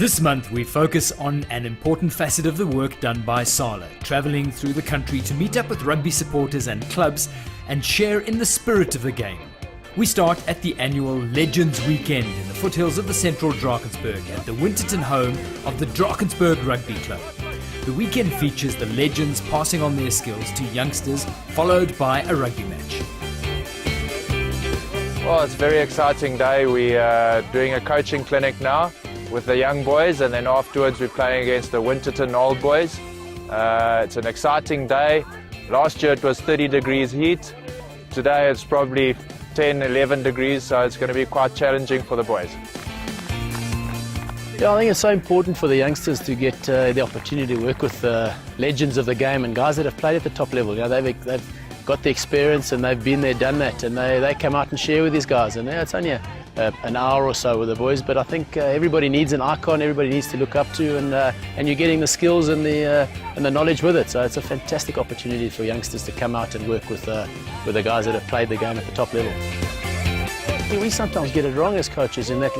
This month we focus on an important facet of the work done by SALA, travelling through the country to meet up with rugby supporters and clubs and share in the spirit of the game. We start at the annual Legends Weekend in the foothills of the central Drakensberg at the Winterton home of the Drakensberg Rugby Club. The weekend features the legends passing on their skills to youngsters, followed by a rugby match. Well, it's a very exciting day. We're doing a coaching clinic now with the young boys, and then afterwards we're playing against the Winterton old boys. It's an exciting day. Last year it was 30 degrees heat. Today it's probably 10, 11 degrees, so it's going to be quite challenging for the boys. Yeah, I think it's so important for the youngsters to get the opportunity to work with legends of the game and guys that have played at the top level. You know, they've got the experience and they've been there, done that, and they come out and share with these guys. And it's only an hour or so with the boys, but I think everybody needs an icon, everybody needs to look up to, and you're getting the skills and the knowledge with it. So it's a fantastic opportunity for youngsters to come out and work with the guys that have played the game at the top level. We sometimes get it wrong as coaches in that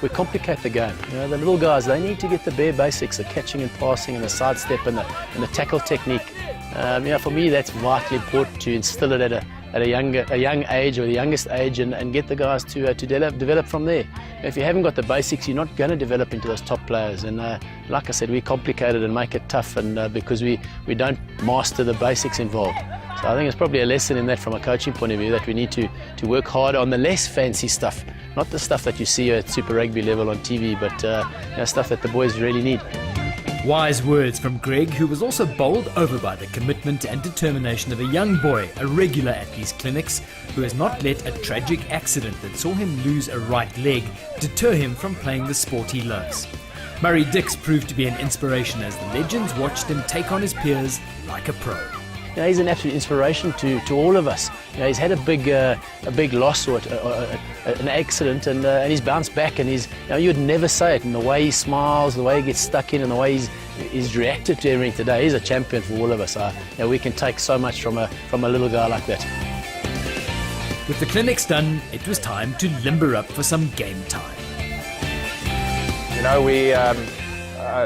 we complicate the game. You know, the little guys, they need to get the bare basics, the catching and passing and the sidestep and the tackle technique. You know, for me, that's vitally important to instill it at a young age or the youngest age, and get the guys to develop from there. If you haven't got the basics, you're not going to develop into those top players. And like I said, we complicate it and make it tough, and because we don't master the basics involved. So I think it's probably a lesson in that from a coaching point of view, that we need to work hard on the less fancy stuff, not the stuff that you see at Super Rugby level on TV, but you know, stuff that the boys really need. Wise words from Greg, who was also bowled over by the commitment and determination of a young boy, a regular at these clinics, who has not let a tragic accident that saw him lose a right leg deter him from playing the sport he loves. Murray Dix proved to be an inspiration as the legends watched him take on his peers like a pro. You know, he's an absolute inspiration to all of us. You know, he's had a big loss or an accident, and he's bounced back, and you know, you'd never say it. And the way he smiles, the way he gets stuck in, and the way he's reacted to everything today, he's a champion for all of us. You know, we can take so much from a little guy like that. With the clinics done, it was time to limber up for some game time. You know, we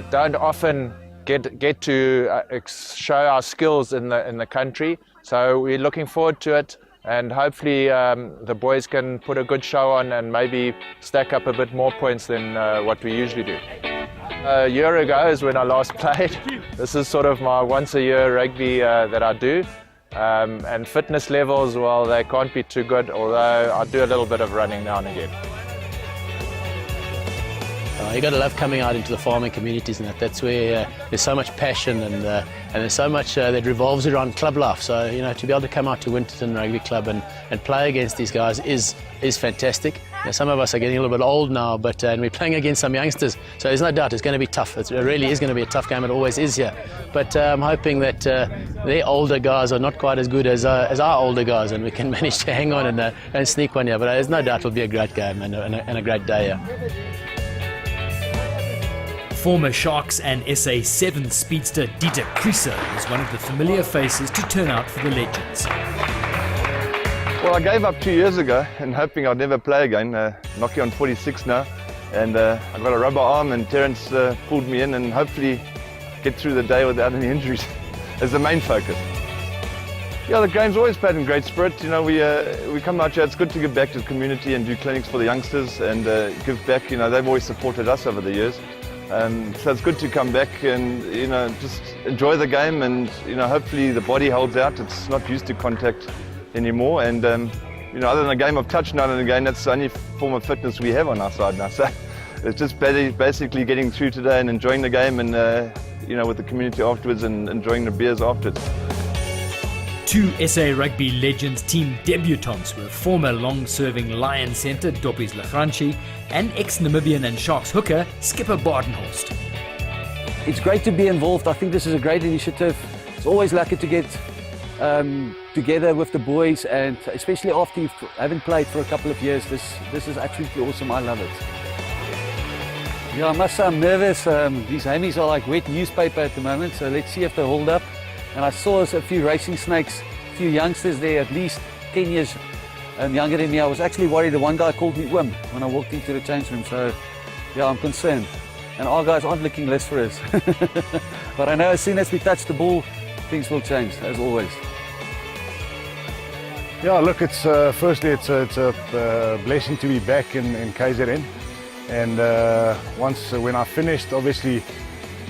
don't often get to show our skills in the country, so we're looking forward to it, and hopefully the boys can put a good show on and maybe stack up a bit more points than what we usually do. A year ago is when I last played. This is sort of my once a year rugby that I do, and fitness levels, well, they can't be too good, although I do a little bit of running now and again. You got to love coming out into the farming communities, and that's where there's so much passion, and there's so much that revolves around club life. So you know, to be able to come out to Winterton Rugby Club and play against these guys is fantastic. You know, some of us are getting a little bit old now, and we're playing against some youngsters, so there's no doubt it's going to be tough. It really is going to be a tough game. It always is here. But I'm hoping that their older guys are not quite as good as our older guys, and we can manage to hang on and sneak one here. But there's no doubt it'll be a great game and a great day here. Former Sharks and SA 7 speedster Dieter Kriese is one of the familiar faces to turn out for the Legends. Well, I gave up 2 years ago and hoping I'd never play again. Knocking on 46 now, and I've got a rubber arm, and Terence pulled me in, and hopefully get through the day without any injuries is the main focus. Yeah, the game's always played in great spirit. You know, we come out here, it's good to give back to the community and do clinics for the youngsters and give back. You know, they've always supported us over the years. So it's good to come back and, you know, just enjoy the game, and, you know, hopefully the body holds out. It's not used to contact anymore, and, you know, other than a game of touch now and again, that's the only form of fitness we have on our side now. So it's just basically getting through today and enjoying the game, and, you know, with the community afterwards and enjoying the beers afterwards. Two SA Rugby Legends team debutants were former long-serving Lion centre Doppies Le Grange and ex-Namibian and Sharks hooker Skipper Badenhorst. It's great to be involved. I think this is a great initiative. It's always lucky to get together with the boys, and especially after you haven't played for a couple of years. This is absolutely awesome. I love it. Yeah, I must say I'm nervous. These hammies are like wet newspaper at the moment, so let's see if they hold up. And I saw a few racing snakes, a few youngsters there, at least 10 years younger than me. I was actually worried. The one guy called me Wim when I walked into the change room, so yeah, I'm concerned. and our guys aren't licking less for us. But I know as soon as we touch the ball, things will change, as always. Yeah, look, it's firstly it's a blessing to be back in KZN, and when I finished, obviously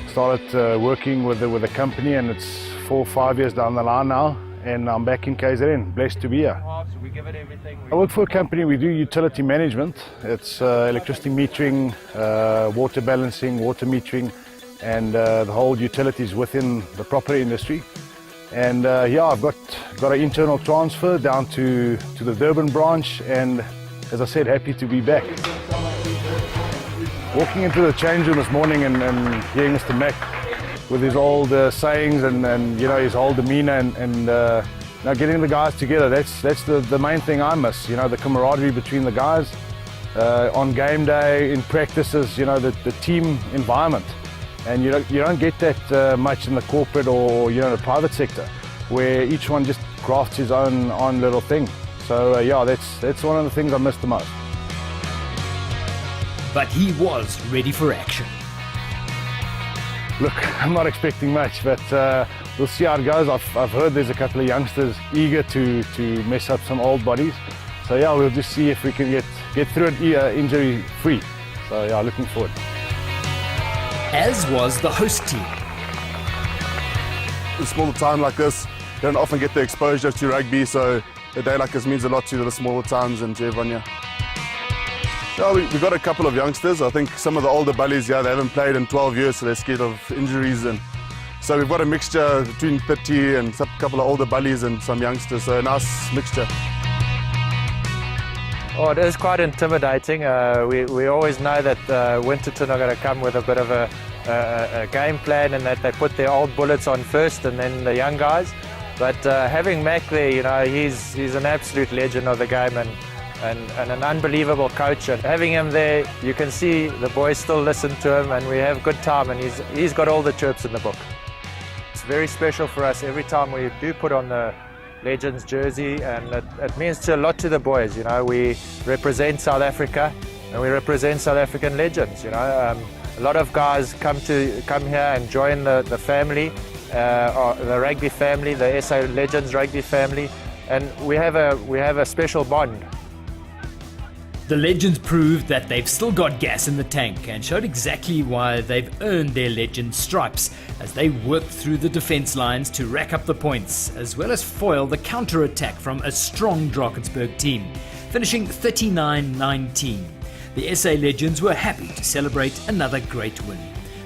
started working with the company, and it's 4 or 5 years down the line now, and I'm back in KZN. Blessed to be here. I work for a company. We do utility management. It's electricity metering, water balancing, water metering, and the whole utilities within the property industry. And yeah, I've got an internal transfer down to the Durban branch, and as I said, happy to be back. Walking into the change room this morning and hearing Mr. Mack with his old sayings and you know, his whole demeanour and now getting the guys together, that's the main thing I miss. You know, the camaraderie between the guys on game day, in practices. You know, the team environment. And you don't get that much in the corporate or you know, the private sector, where each one just crafts his own little thing. So yeah, that's one of the things I miss the most. But he was ready for action. Look, I'm not expecting much, but we'll see how it goes. I've heard there's a couple of youngsters eager to mess up some old bodies. So yeah, we'll just see if we can get through it injury free. So yeah, looking forward. As was the host team. In a smaller town like this, you don't often get the exposure to rugby, so a day like this means a lot to the smaller towns and to everyone here. Yeah, we've got a couple of youngsters. I think some of the older bullies, yeah, they haven't played in 12 years, so they're scared of injuries. And so we've got a mixture between 30 and a couple of older bullies and some youngsters, so a nice mixture. Oh, it is quite intimidating. We always know that Winterton are going to come with a bit of a game plan, and that they put their old bullets on first and then the young guys. But having Mac there, you know, he's an absolute legend of the game and an unbelievable coach. And having him there, you can see the boys still listen to him, and we have good time, and he's got all the chirps in the book. It's very special for us every time we do put on the Legends jersey, and it means a lot to the boys. You know, we represent South Africa and we represent South African legends. You know, a lot of guys come here and join the family, the rugby family, the SA Legends rugby family, and we have a special bond. The Legends proved that they've still got gas in the tank and showed exactly why they've earned their Legend stripes as they worked through the defence lines to rack up the points, as well as foil the counter-attack from a strong Drakensberg team, finishing 39-19. The SA Legends were happy to celebrate another great win.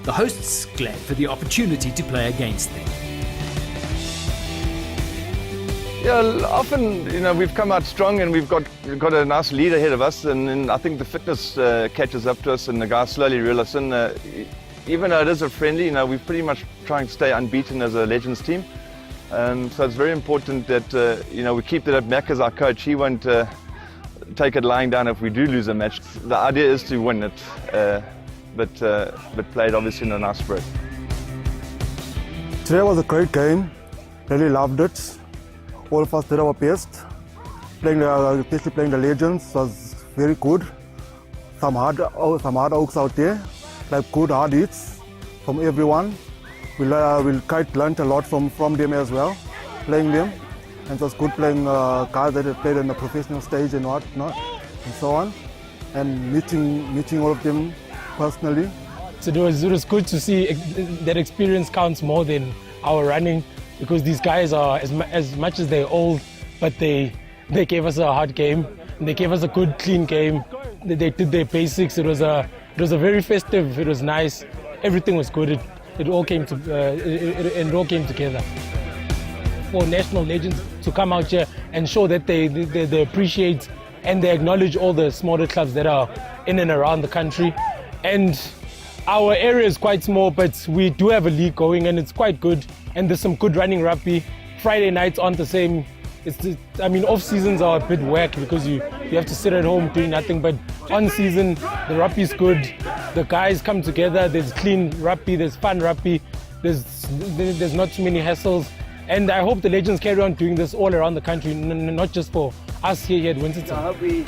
The hosts glad for the opportunity to play against them. Yeah, often, you know, we've come out strong and we've got a nice lead ahead of us, and I think the fitness catches up to us, and the guys slowly realise. And even though it is a friendly, you know, we're pretty much trying to stay unbeaten as a Legends team. So it's very important that you know, we keep that up. Mac as our coach, he won't take it lying down if we do lose a match. The idea is to win it, but played obviously in a nice spirit. Today was a great game. Really loved it. All of us did our best. Especially playing the Legends was very good. Some hard oaks out there, like good hard hits from everyone. We'll quite learned a lot from them as well, playing them. And it was good playing guys that have played on the professional stage and whatnot, and so on. And meeting all of them personally. So it was good to see that experience counts more than our running, because these guys are, as much as they're old, but they gave us a hard game, and they gave us a good, clean game. They did their basics. It was a very festive. It was nice. Everything was good. It all came together. For national legends to come out here and show that they appreciate and they acknowledge all the smaller clubs that are in and around the country. And our area is quite small, but we do have a league going, and it's quite good. And there's some good running rugby. Friday nights aren't the same. Off seasons are a bit whack because you have to sit at home doing nothing. But on season, the rugby is good. The guys come together. There's clean rugby. There's fun rugby. There's not too many hassles. And I hope the Legends carry on doing this all around the country, not just for us here at Winterton. I hope we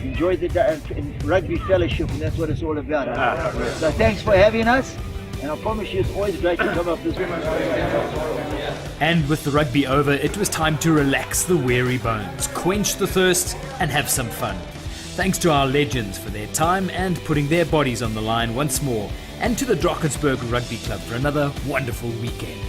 enjoy the rugby fellowship, and that's what it's all about. So thanks for having us, and I promise you it's always great to come up this way. And with the rugby over, it was time to relax the weary bones, quench the thirst, and have some fun. Thanks to our legends for their time and putting their bodies on the line once more, and to the Drakensberg Rugby Club for another wonderful weekend.